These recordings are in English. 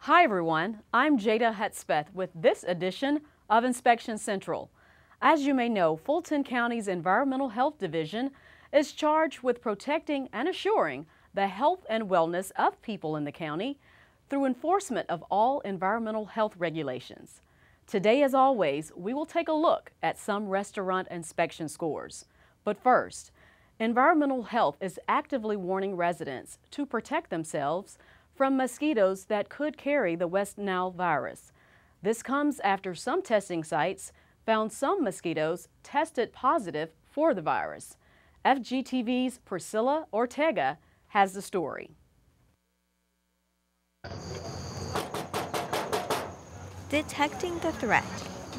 Hi everyone, I'm Jada Hudspeth with this edition of Inspection Central. As you may know, Fulton County's Environmental Health Division is charged with protecting and assuring the health and wellness of people in the county through enforcement of all environmental health regulations. Today, as always, we will take a look at some restaurant inspection scores. But first, Environmental Health is actively warning residents to protect themselves from mosquitoes that could carry the West Nile virus. This comes after some testing sites found some mosquitoes tested positive for the virus. FGTV's Priscilla Ortega has the story. Detecting the threat,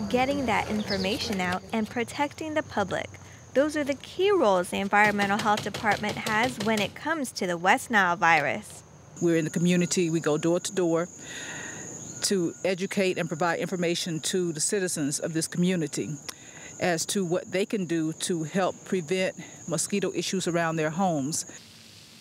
getting that information out, and protecting the public. Those are the key roles the Environmental Health Department has when it comes to the West Nile virus. We're in the community. We go door to door to educate and provide information to the citizens of this community as to what they can do to help prevent mosquito issues around their homes.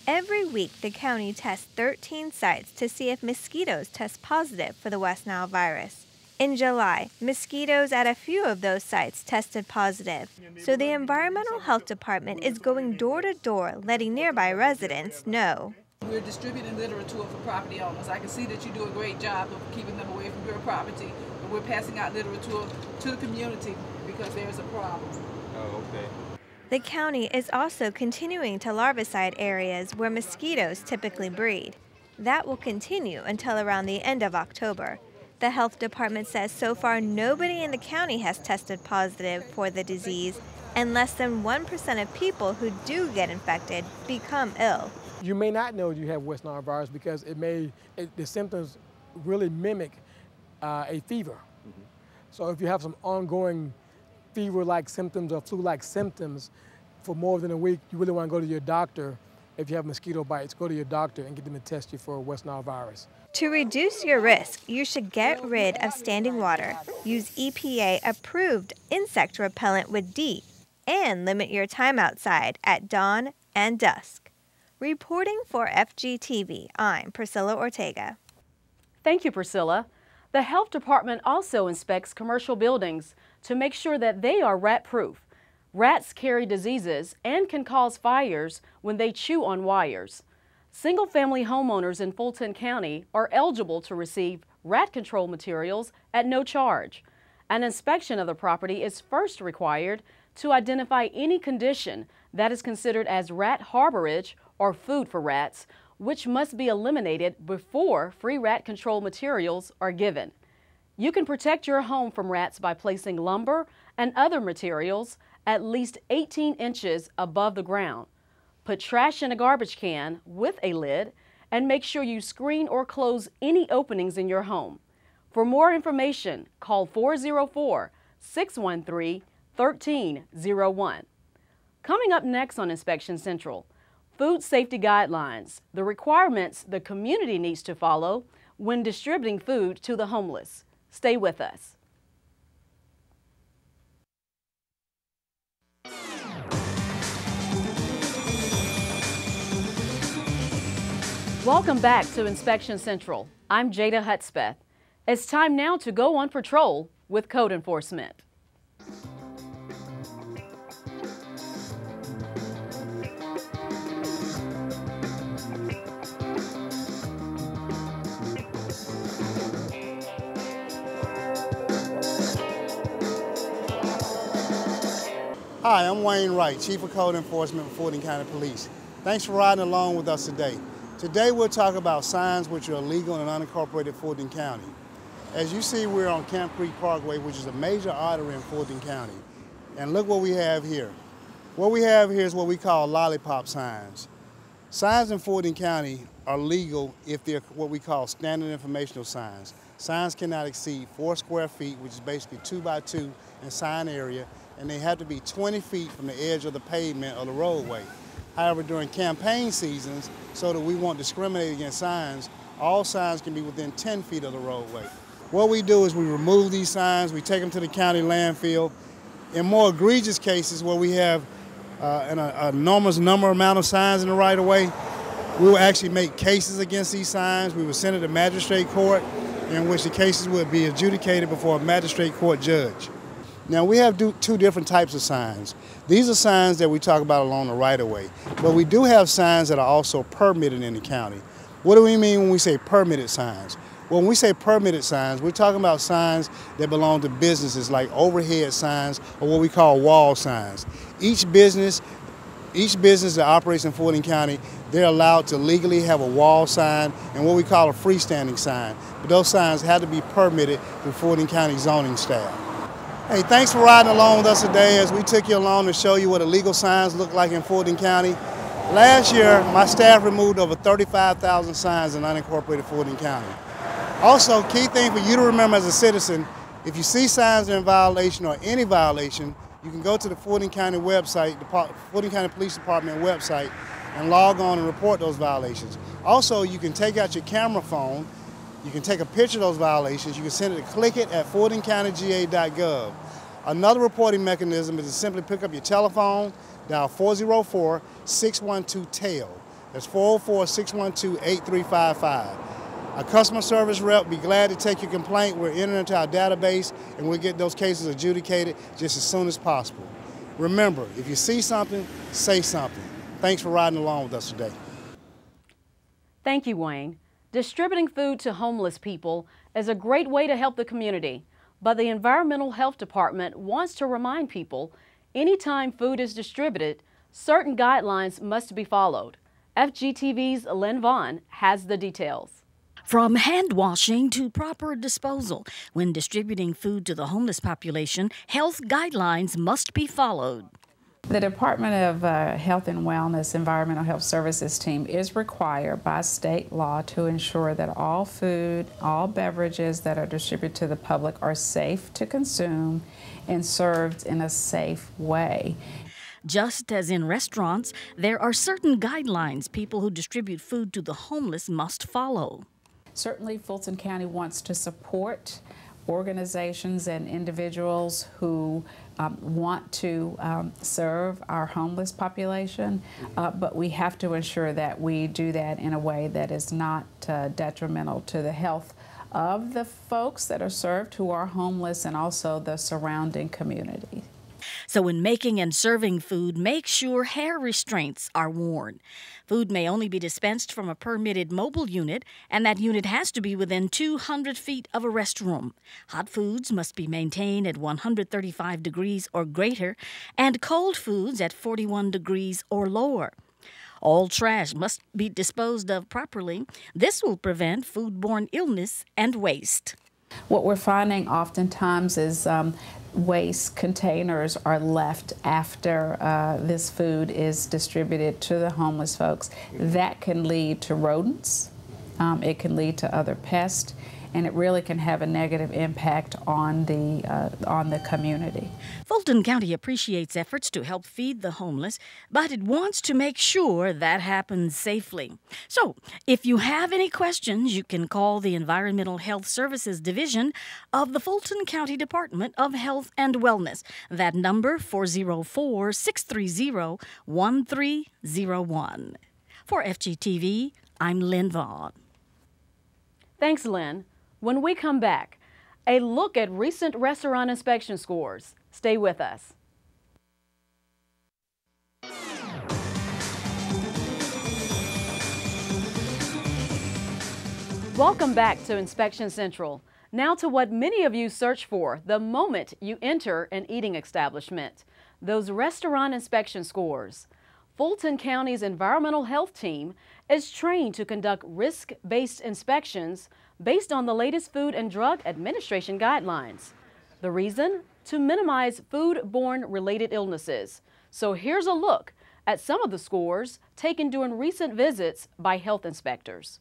Every week, the county tests 13 sites to see if mosquitoes test positive for the West Nile virus. In July, mosquitoes at a few of those sites tested positive. So the Environmental Health Department is going door to door, letting nearby residents know. We're distributing literature for property owners. I can see that you do a great job of keeping them away from your property, but we're passing out literature to the community because there's a problem. Oh, okay. The county is also continuing to larvicide areas where mosquitoes typically breed. That will continue until around the end of October. The health department says so far nobody in the county has tested positive for the disease, and less than 1% of people who do get infected become ill. You may not know you have West Nile virus because the symptoms really mimic a fever. So if you have some ongoing fever-like symptoms or flu-like symptoms for more than a week, you really want to go to your doctor. If you have mosquito bites, go to your doctor and get them to test you for West Nile virus. To reduce your risk, you should get rid of standing water, use EPA-approved insect repellent with DEET, and limit your time outside at dawn and dusk. Reporting for FGTV, I'm Priscilla Ortega. Thank you, Priscilla. The health department also inspects commercial buildings to make sure that they are rat-proof. Rats carry diseases and can cause fires when they chew on wires. Single-family homeowners in Fulton County are eligible to receive rat control materials at no charge. An inspection of the property is first required to identify any condition that is considered as rat harborage or food for rats, which must be eliminated before free rat control materials are given. You can protect your home from rats by placing lumber and other materials at least 18 inches above the ground. Put trash in a garbage can with a lid and make sure you screen or close any openings in your home. For more information, call 404-613-1301. Coming up next on Inspection Central, food safety guidelines, the requirements the community needs to follow when distributing food to the homeless. Stay with us. Welcome back to Inspection Central. I'm Jada Hudspeth. It's time now to go on patrol with code enforcement. Hi, I'm Wayne Wright, Chief of Code Enforcement for Fulton County Police. Thanks for riding along with us today. Today we'll talk about signs which are illegal in unincorporated Fulton County. As you see, we're on Camp Creek Parkway, which is a major artery in Fulton County. And look what we have here. What we have here is what we call lollipop signs. Signs in Fulton County are legal if they're what we call standard informational signs. Signs cannot exceed 4 square feet, which is basically 2 by 2 in sign area, and they have to be 20 feet from the edge of the pavement or the roadway. However, during campaign seasons, so that we won't discriminate against signs, all signs can be within 10 feet of the roadway. What we do is we remove these signs, we take them to the county landfill. In more egregious cases where we have an enormous amount of signs in the right-of-way, We will actually make cases against these signs. We will send it to magistrate court, in which the cases would be adjudicated before a magistrate court judge. Now, we have two different types of signs. These are signs that we talk about along the right-of-way, but we do have signs that are also permitted in the county. What do we mean when we say permitted signs? Well, when we say permitted signs, we're talking about signs that belong to businesses, like overhead signs or what we call wall signs. Each business that operates in Fulton County, they're allowed to legally have a wall sign and what we call a freestanding sign. But those signs have to be permitted through Fulton County zoning staff. Hey, thanks for riding along with us today as we took you along to show you what illegal signs look like in Fulton County. Last year, my staff removed over 35,000 signs in unincorporated Fulton County. Also, key thing for you to remember as a citizen, if you see signs that are in violation or any violation, you can go to the Fulton County website, the Fulton County Police Department website, and log on and report those violations. Also, you can take out your camera phone, you can take a picture of those violations, you can send it to clickit@fultoncountyga.gov. Another reporting mechanism is to simply pick up your telephone, dial 404-612-TAIL. That's 404-612-8355. A customer service rep will be glad to take your complaint. We're entering into our database and we'll get those cases adjudicated just as soon as possible. Remember, if you see something, say something. Thanks for riding along with us today. Thank you, Wayne. Distributing food to homeless people is a great way to help the community, but the Environmental Health Department wants to remind people anytime food is distributed, certain guidelines must be followed. FGTV's Lynn Vaughn has the details. From hand washing to proper disposal, when distributing food to the homeless population, health guidelines must be followed. The Department of Health and Wellness Environmental Health Services team is required by state law to ensure that all food, all beverages that are distributed to the public are safe to consume and served in a safe way. Just as in restaurants, there are certain guidelines people who distribute food to the homeless must follow. Certainly, Fulton County wants to support organizations and individuals who want to serve our homeless population, but we have to ensure that we do that in a way that is not detrimental to the health of the folks that are served who are homeless and also the surrounding community. So when making and serving food, make sure hair restraints are worn. Food may only be dispensed from a permitted mobile unit, and that unit has to be within 200 feet of a restroom. Hot foods must be maintained at 135 degrees or greater, and cold foods at 41 degrees or lower. All trash must be disposed of properly. This will prevent foodborne illness and waste. What we're finding oftentimes is waste containers are left after this food is distributed to the homeless folks. That can lead to rodents, it can lead to other pests, and it really can have a negative impact on the community. Fulton County appreciates efforts to help feed the homeless, but it wants to make sure that happens safely. So, if you have any questions, you can call the Environmental Health Services Division of the Fulton County Department of Health and Wellness. That number, 404-630-1301. For FGTV, I'm Lynn Vaughn. Thanks, Lynn. When we come back, a look at recent restaurant inspection scores. Stay with us. Welcome back to Inspection Central. Now to what many of you search for the moment you enter an eating establishment, those restaurant inspection scores. Fulton County's environmental health team is trained to conduct risk-based inspections based on the latest Food and Drug Administration guidelines. The reason? To minimize foodborne related illnesses. So here's a look at some of the scores taken during recent visits by health inspectors.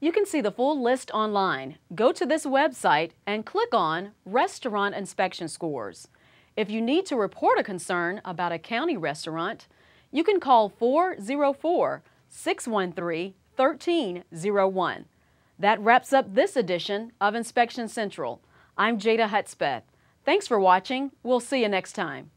You can see the full list online. Go to this website and click on Restaurant Inspection Scores. If you need to report a concern about a county restaurant, you can call 404-613-1301. That wraps up this edition of Inspection Central. I'm Jada Hudspeth. Thanks for watching. We'll see you next time.